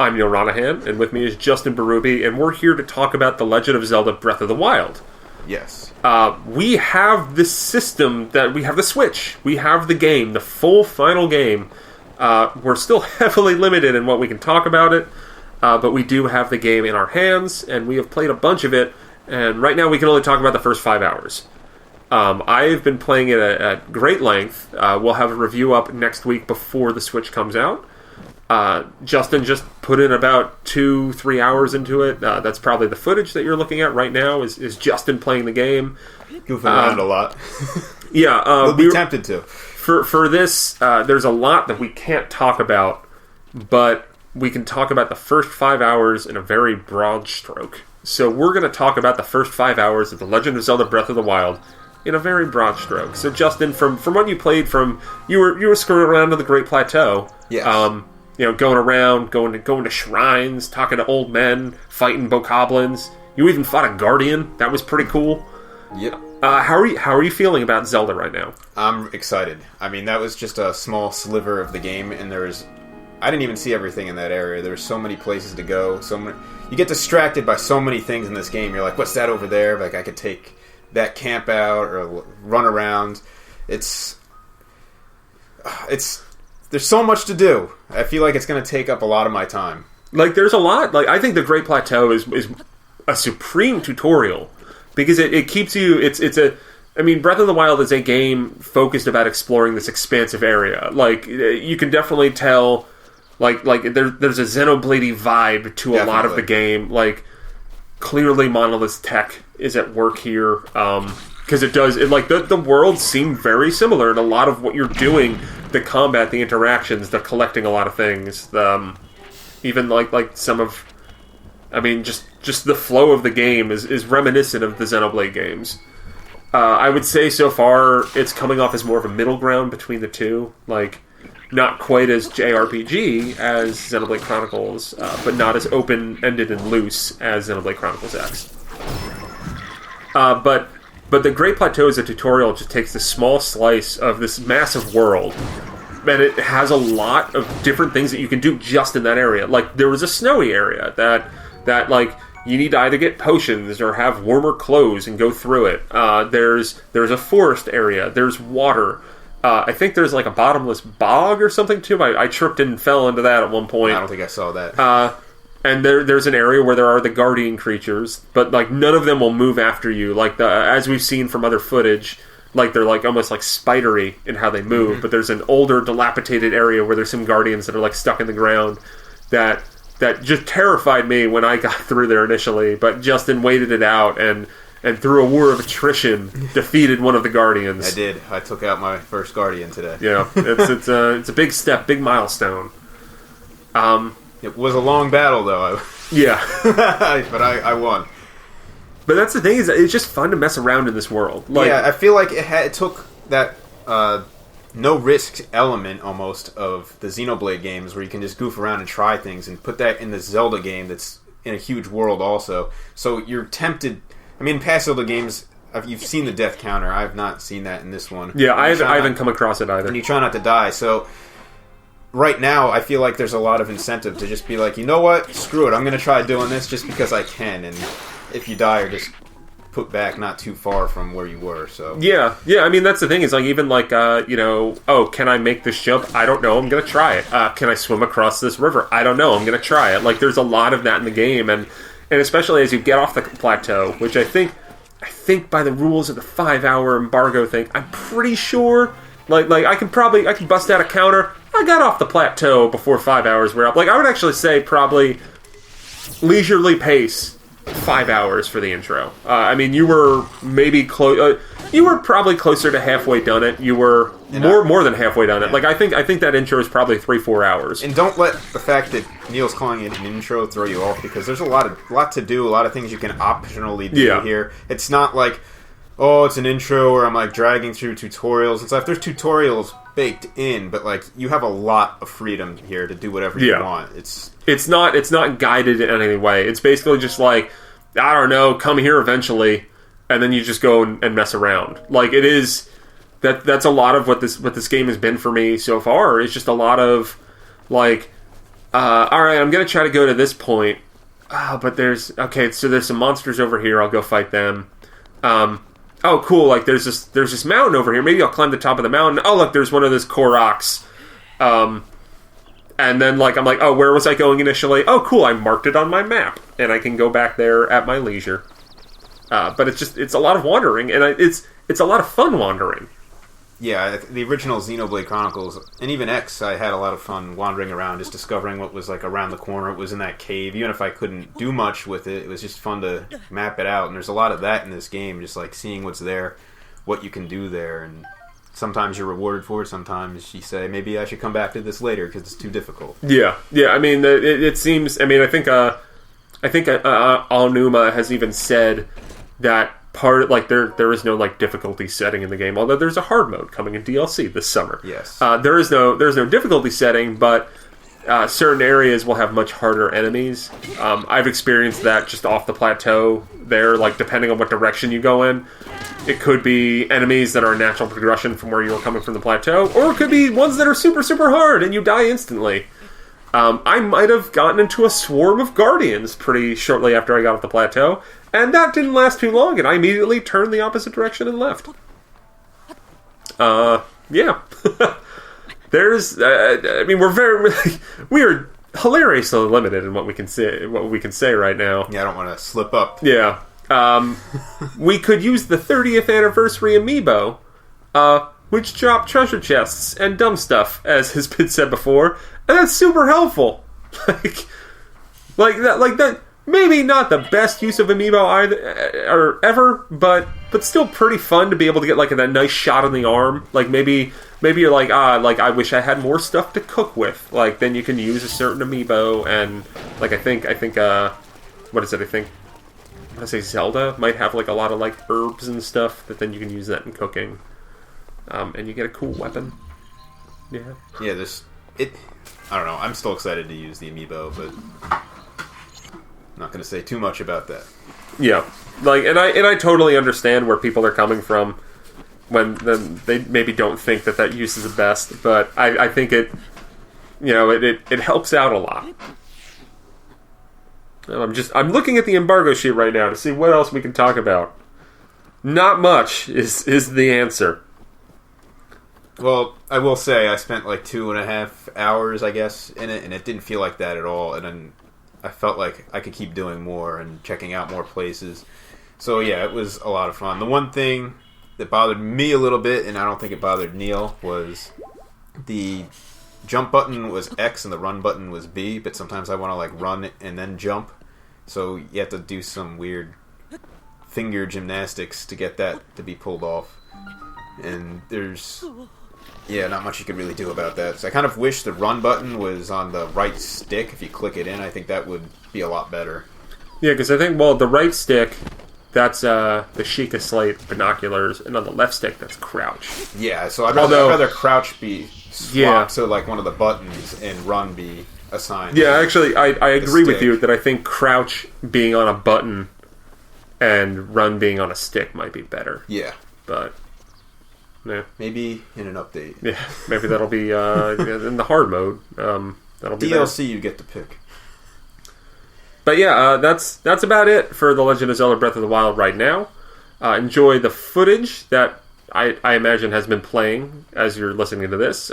I'm Neal Ronahan, and with me is Justin Berube, and we're here to talk about The Legend of Zelda Breath of the Wild. Yes. We have this system that we have the Switch. We have the game, the full final game. We're still heavily limited in what we can talk about it, but we do have the game in our hands, and we have played a bunch of it, and right now we can only talk about the first 5 hours. I've been playing it at great length. We'll have a review up next week before the Switch comes out. Justin just put in about 2-3 hours into it. That's probably the footage that you're looking at right now is Justin playing the game. Goofing around a lot. Yeah. We'll be tempted to. For this, there's a lot that we can't talk about, but we can talk about the first 5 hours in a very broad stroke. So we're going to talk about the first 5 hours of The Legend of Zelda Breath of the Wild in a very broad stroke. So Justin, from what you played, you were screwing around on the Great Plateau. Yes. Going around, going to shrines, talking to old men, fighting bokoblins. You even fought a guardian. That was pretty cool. Yep. How are you feeling about Zelda right now? I'm excited. I mean, that was just a small sliver of the game, and I didn't even see everything in that area. There's so many places to go. You get distracted by so many things in this game. You're like, what's that over there? Like, I could take that camp out or run around. There's so much to do. I feel like it's going to take up a lot of my time. Like, there's a lot. Like, I think the Great Plateau is a supreme tutorial because it keeps you. Breath of the Wild is a game focused about exploring this expansive area. Like, you can definitely tell. Like there's a Xenoblade vibe to a lot of the game. Like, clearly Monolith's tech is at work here. Because the worlds seem very similar, and a lot of what you're doing, the combat, the interactions, the collecting a lot of things, even like some of, just the flow of the game is reminiscent of the Xenoblade games. I would say so far it's coming off as more of a middle ground between the two, like not quite as JRPG as Xenoblade Chronicles, but not as open-ended and loose as Xenoblade Chronicles X. But the Great Plateau as a tutorial just takes this small slice of this massive world, and it has a lot of different things that you can do just in that area. Like, there was a snowy area that like, you need to either get potions or have warmer clothes and go through it. There's a forest area. There's water. I think there's like a bottomless bog or something too. I tripped and fell into that at one point. I don't think I saw that. And there's an area where there are the guardian creatures, but like none of them will move after you. Like as we've seen from other footage, like they're like almost like spidery in how they move. Mm-hmm. But there's an older, dilapidated area where there's some guardians that are like stuck in the ground that just terrified me when I got through there initially. But Justin waited it out and through a war of attrition defeated one of the guardians. I did. I took out my first guardian today. Yeah, it's a big step, big milestone. It was a long battle, though. Yeah. But I won. But that's the thing, is it's just fun to mess around in this world. Like, yeah, I feel like it took that no-risk element, almost, of the Xenoblade games, where you can just goof around and try things, and put that in the Zelda game that's in a huge world also. So you're tempted. I mean, in past Zelda games, you've seen the death counter. I've not seen that in this one. Yeah, I haven't come across it either. And you try not to die, so right now, I feel like there's a lot of incentive to just be like, you know what? Screw it. I'm going to try doing this just because I can. And if you die, you're just put back not too far from where you were. So yeah. I mean, that's the thing. Is like, even like, can I make this jump? I don't know. I'm going to try it. Can I swim across this river? I don't know. I'm going to try it. Like, there's a lot of that in the game, and especially as you get off the plateau, which I think by the rules of the 5-hour embargo thing, I'm pretty sure. Like I can bust out a counter. I got off the plateau before 5 hours were up. Like, I would actually say probably leisurely pace 5 hours for the intro. I mean, you were maybe close. You were probably closer to halfway done it. You were more than halfway done it. Yeah. Like, I think that intro is probably 3-4 hours. And don't let the fact that Neal's calling it an intro throw you off, because there's a lot to do, a lot of things you can optionally do here. It's not like, oh, it's an intro where I'm like dragging through tutorials and stuff. There's tutorials baked in, but like, you have a lot of freedom here to do whatever you want. It's not guided in any way. It's basically just like, I don't know, come here eventually, and then you just go and mess around. Like, it is that's a lot of what this game has been for me so far. It's just a lot of like, Alright, I'm going to try to go to this point. But there's some monsters over here. I'll go fight them. Oh, cool! Like there's this mountain over here. Maybe I'll climb the top of the mountain. Oh, look, there's one of those Koroks. And then I'm like, oh, where was I going initially? Oh, cool! I marked it on my map, and I can go back there at my leisure. But it's a lot of wandering, and it's a lot of fun wandering. Yeah, the original Xenoblade Chronicles, and even X, I had a lot of fun wandering around, just discovering what was around the corner. It was in that cave. Even if I couldn't do much with it, it was just fun to map it out. And there's a lot of that in this game, just seeing what's there, what you can do there. And sometimes you're rewarded for it. Sometimes you say, maybe I should come back to this later because it's too difficult. Yeah. I mean, it seems. I mean, I think Aonuma has even said that. There is no difficulty setting in the game, although there's a hard mode coming in DLC this summer. Yes. There's no difficulty setting, but certain areas will have much harder enemies. I've experienced that just off the plateau there, depending on what direction you go in. It could be enemies that are a natural progression from where you were coming from the plateau, or it could be ones that are super, super hard and you die instantly. I might have gotten into a swarm of guardians pretty shortly after I got off the plateau, and that didn't last too long, and I immediately turned the opposite direction and left. Yeah. There's, I mean, we are hilariously limited in what we can say right now. Yeah, I don't want to slip up. Yeah. We could use the 30th anniversary amiibo, which drop treasure chests and dumb stuff, as has been said before, and that's super helpful. Like that. Maybe not the best use of amiibo either, or ever, but still pretty fun to be able to get that nice shot in the arm. Maybe you're I wish I had more stuff to cook with. Then you can use a certain amiibo, and I think what is it? I think I want to say Zelda might have a lot of herbs and stuff that then you can use that in cooking, and you get a cool weapon. Yeah. Yeah. I don't know. I'm still excited to use the amiibo, but I'm not going to say too much about that. Yeah, and I totally understand where people are coming from when they maybe don't think that use is the best, but I think it helps out a lot. And I'm looking at the embargo sheet right now to see what else we can talk about. Not much is the answer. Well, I will say I spent 2.5 hours, I guess, in it, and it didn't feel like that at all. And then I felt like I could keep doing more and checking out more places. So yeah, it was a lot of fun. The one thing that bothered me a little bit, and I don't think it bothered Neal, was the jump button was X and the run button was B, but sometimes I want to run and then jump. So you have to do some weird finger gymnastics to get that to be pulled off. And there's not much you could really do about that. So I kind of wish the run button was on the right stick. If you click it in, I think that would be a lot better. Yeah, because I think, the right stick, that's the Sheikah Slate binoculars, and on the left stick, that's crouch. Yeah, so I'd rather crouch be swapped so one of the buttons and run be assigned. Yeah, actually, I agree with you that I think crouch being on a button and run being on a stick might be better. Yeah. But yeah. Maybe in an update. Yeah, maybe that'll be in the hard mode. That'll be DLC better. You get to pick. But yeah, that's about it for The Legend of Zelda Breath of the Wild right now. Enjoy the footage that I imagine has been playing as you're listening to this.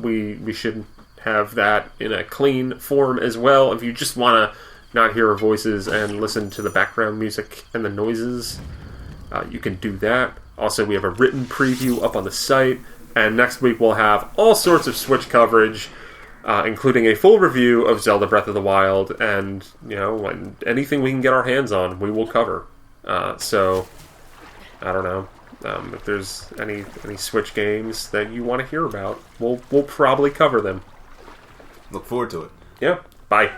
We should have that in a clean form as well. If you just want to not hear our voices and listen to the background music and the noises, you can do that. Also, we have a written preview up on the site, and next week we'll have all sorts of Switch coverage, including a full review of Zelda Breath of the Wild, and anything we can get our hands on, we will cover. So, I don't know if there's any Switch games that you want to hear about. We'll probably cover them. Look forward to it. Yeah. Bye.